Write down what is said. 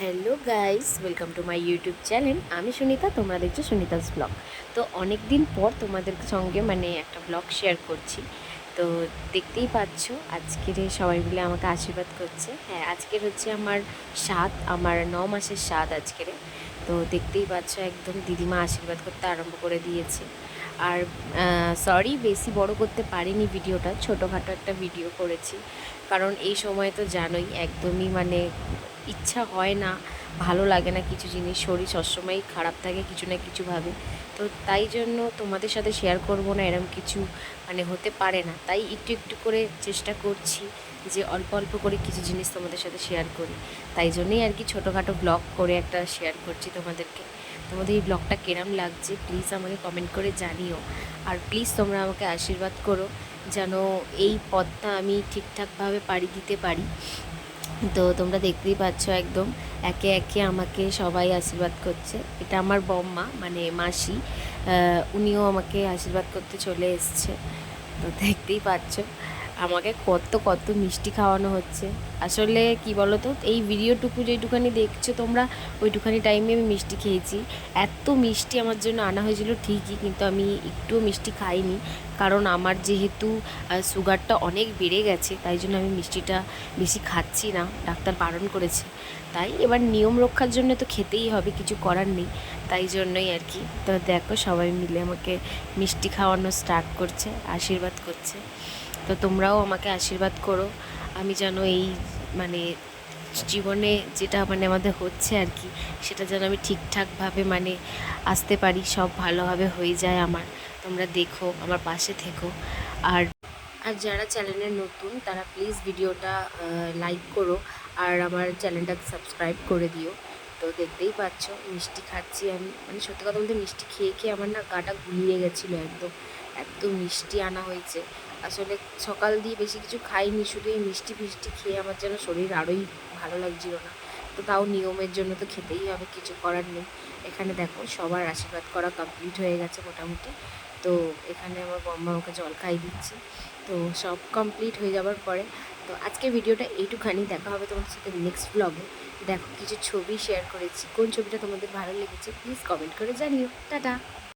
Hello guys, welcome to my YouTube channel. আমি সুনিতা, তোমরা দেখছো সুনিতাস ব্লগ। তো অনেক দিন পর তোমাদের সঙ্গে একটা ব্লগ শেয়ার করছি। তো দেখতেই পাচ্ছ আজকের সবাই মিলে আমাকে আশীর্বাদ করছে। হ্যাঁ, আজকের হচ্ছে আমার স্বাদ, আমার 9 মাসের স্বাদ আজকের। তো দেখতেই পাচ্ছ একদম দিদিমা আশীর্বাদ করতে আরম্ভ করে দিয়েছে। আর সরি, বেশি বড় করতে পারিনি ভিডিওটা, ছোটোখাটো একটা ভিডিও করেছি। কারণ এই সময় তো জানোই একদমই ইচ্ছা হয় না, ভালো লাগে না কিছু জিনিস, শরীর সবসময়ই খারাপ থাকে কিছু না কিছুভাবে। তো তাই জন্য তোমাদের সাথে শেয়ার করব না এরম কিছু হতে পারে না, তাই একটু একটু করে চেষ্টা করছি যে অল্প অল্প করে কিছু জিনিস তোমাদের সাথে শেয়ার করি। তাই জন্যই আর কি ছোটোখাটো ব্লগ করে একটা শেয়ার করছি তোমাদেরকে। তোমাদের এই ব্লগটা কেরম লাগছে প্লিজ আমাকে কমেন্ট করে জানিও। আর প্লিজ তোমরা আমাকে আশীর্বাদ করো যেন এই পথটা আমি ঠিকঠাকভাবে পাড়ি দিতে পারি। তো তোমরা দেখতেই পাচ্ছ একদম একে একে আমাকে সবাই আশীর্বাদ করছে। এটা আমার বম্মা মাসি, উনিও আমাকে আশীর্বাদ করতে চলে এসছে। তো দেখতেই পাচ্ছ আমাকে কত কত মিষ্টি খাওয়ানো হচ্ছে। আসলে কি বলো তো, এই ভিডিওটুকু যেটুখানি দেখছো তোমরা, ওইটুখানি টাইমে আমি মিষ্টি খেয়েছি। এত মিষ্টি আমার জন্য আনা হয়েছিল ঠিকই, কিন্তু আমি একটুও মিষ্টি খাইনি। কারণ আমার যেহেতু সুগারটা অনেক বেড়ে গেছে, তাই জন্য আমি মিষ্টিটা বেশি খাচ্ছি না, ডাক্তার বারণ করেছে। তাই এবার নিয়ম রক্ষার জন্য তো খেতেই হবে, কিছু করার নেই। তাই জন্যই আর কি। তো দেখো সবাই মিলে আমাকে মিষ্টি খাওয়ানো স্টার্ট করছে, আশীর্বাদ করছে। তো তোমরাও আমাকে আশীর্বাদ করো, আমি যেন এই মানে জীবনে যেটা আমাদের হচ্ছে আর কি, সেটা যেন আমি ঠিকঠাকভাবে আসতে পারি, সব ভালোভাবে হয়ে যায় আমার। তোমরা দেখো, আমার পাশে থেকো। আর আর যারা চ্যানেলে নতুন তারা প্লিজ ভিডিওটা লাইক করো, আর আমার চ্যানেলটাকে সাবস্ক্রাইব করে দিও। তো দেখতেই পাচ্ছ মিষ্টি খাচ্ছি আমি, সত্যি কথা বলতে মিষ্টি খেয়ে খেয়ে আমার না গাটা গুলিয়ে গেছিলো একদম, এত মিষ্টি আনা হয়েছে। আসলে সকাল দিয়ে বেশি কিছু খাইনি, শুধু এই মিষ্টি ফিষ্টি খেয়ে আমার যেন শরীর আরোই ভালো লাগছিল না। তো তাও নিয়মের জন্য তো খেতেই হবে, কিছু করার নেই। এখানে দেখো সবার আশীর্বাদ করা কমপ্লিট হয়ে গেছে মোটামুটি। তো এখানে আমার বম্মা আমাকে জল খাইয়ে দিচ্ছে। তো সব কমপ্লিট হয়ে যাওয়ার পরে তো আজকে ভিডিওটা এইটুখানি। দেখা হবে তোমাদের সাথে নেক্সট ব্লগে। দেখো কিছু ছবি শেয়ার করেছি, কোন ছবিটা তোমাদের ভালো লেগেছে প্লিজ কমেন্ট করে জানিও। টাটা।